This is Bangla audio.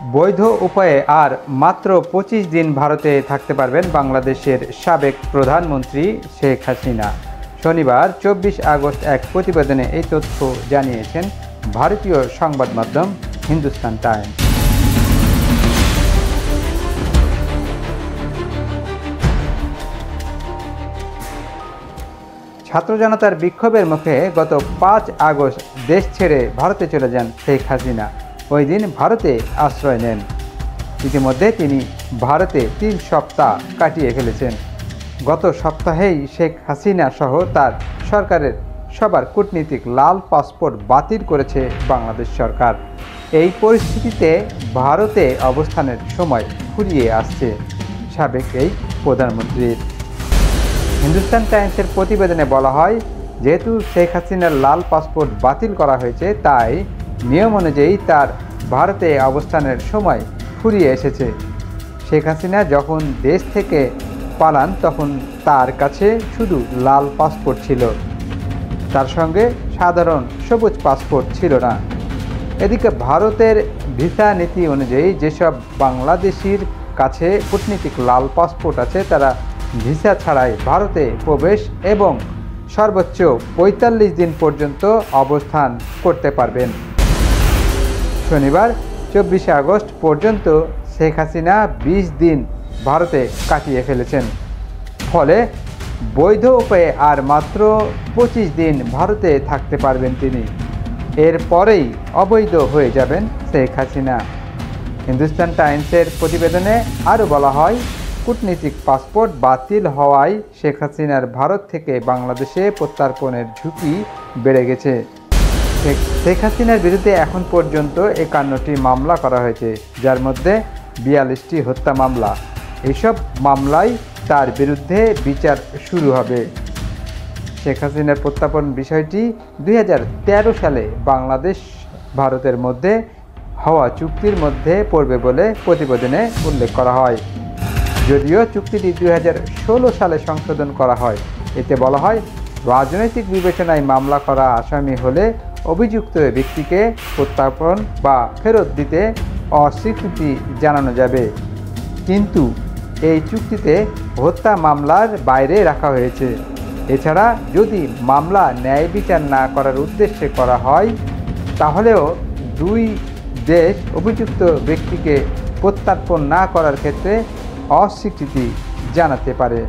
বৈধ উপায়ে আর মাত্র ২৫ দিন ভারতে থাকতে পারবেন বাংলাদেশের সাবেক প্রধানমন্ত্রী শেখ হাসিনা। শনিবার ২৪ আগস্ট এক প্রতিবেদনে এই তথ্য জানিয়েছেন ভারতীয় সংবাদ মাধ্যম হিন্দুস্তান টাইমস। ছাত্র জনতার বিক্ষোভের মুখে গত ৫ আগস্ট দেশ ছেড়ে ভারতে চলে যান শেখ হাসিনা। ওই দিন ভারতে আশ্রয় নেন। ইতিমধ্যে তিনি ভারতে ৩ সপ্তাহ কাটিয়ে ফেলেছেন। গত সপ্তাহেই শেখ হাসিনা সহ তার সরকারের সবার কূটনীতিক লাল পাসপোর্ট বাতিল করেছে বাংলাদেশ সরকার। এই পরিস্থিতিতে ভারতে অবস্থানের সময় ফুরিয়ে আসছে সাবেক এই প্রধানমন্ত্রীর। হিন্দুস্তান টাইমসের প্রতিবেদনে বলা হয়, যেহেতু শেখ হাসিনার লাল পাসপোর্ট বাতিল করা হয়েছে, তাই নিয়ম অনুযায়ী তার ভারতে অবস্থানের সময় ফুরিয়ে এসেছে। শেখ হাসিনা যখন দেশ থেকে পালান তখন তার কাছে শুধু লাল পাসপোর্ট ছিল, তার সঙ্গে সাধারণ সবুজ পাসপোর্ট ছিল না। এদিকে ভারতের ভিসা নীতি অনুযায়ী যেসব বাংলাদেশির কাছে কূটনীতিক লাল পাসপোর্ট আছে তারা ভিসা ছাড়াই ভারতে প্রবেশ এবং সর্বোচ্চ ৪৫ দিন পর্যন্ত অবস্থান করতে পারবেন। শনিবার ২৪ আগস্ট পর্যন্ত শেখ হাসিনা ২০ দিন ভারতে কাটিয়ে ফেলেছেন। ফলে বৈধ উপায়ে আর মাত্র ২৫ দিন ভারতে থাকতে পারবেন তিনি। এরপরেই অবৈধ হয়ে যাবেন শেখ হাসিনা। হিন্দুস্তান টাইমসের প্রতিবেদনে আরও বলা হয়, কূটনীতিক পাসপোর্ট বাতিল হওয়ায় শেখ হাসিনার ভারত থেকে বাংলাদেশে প্রত্যর্পণের ঝুঁকি বেড়ে গেছে। শেখ হাসিনার বিরুদ্ধে এখন পর্যন্ত ৫১টি মামলা করা হয়েছে, যার মধ্যে ৪২টি হত্যা মামলা। এইসব মামলায় তার বিরুদ্ধে বিচার শুরু হবে। শেখ হাসিনার প্রত্যর্পণ বিষয়টি ২০১৩ সালে বাংলাদেশ ভারতের মধ্যে হওয়া চুক্তির মধ্যে পড়বে বলে প্রতিবেদনে উল্লেখ করা হয়। যদিও চুক্তিটি ২০১৬ সালে সংশোধন করা হয়। এতে বলা হয়, রাজনৈতিক বিবেচনায় মামলা করা আসামি হলে অভিযুক্ত ব্যক্তিকে প্রত্যর্পণ বা ফেরত দিতে অস্বীকৃতি জানানো যাবে। কিন্তু এই চুক্তিতে হত্যা মামলার বাইরে রাখা হয়েছে। এছাড়া যদি মামলা ন্যায় বিচার না করার উদ্দেশ্যে করা হয়, তাহলেও দুই দেশ অভিযুক্ত ব্যক্তিকে প্রত্যর্পণ না করার ক্ষেত্রে অস্বীকৃতি জানাতে পারে।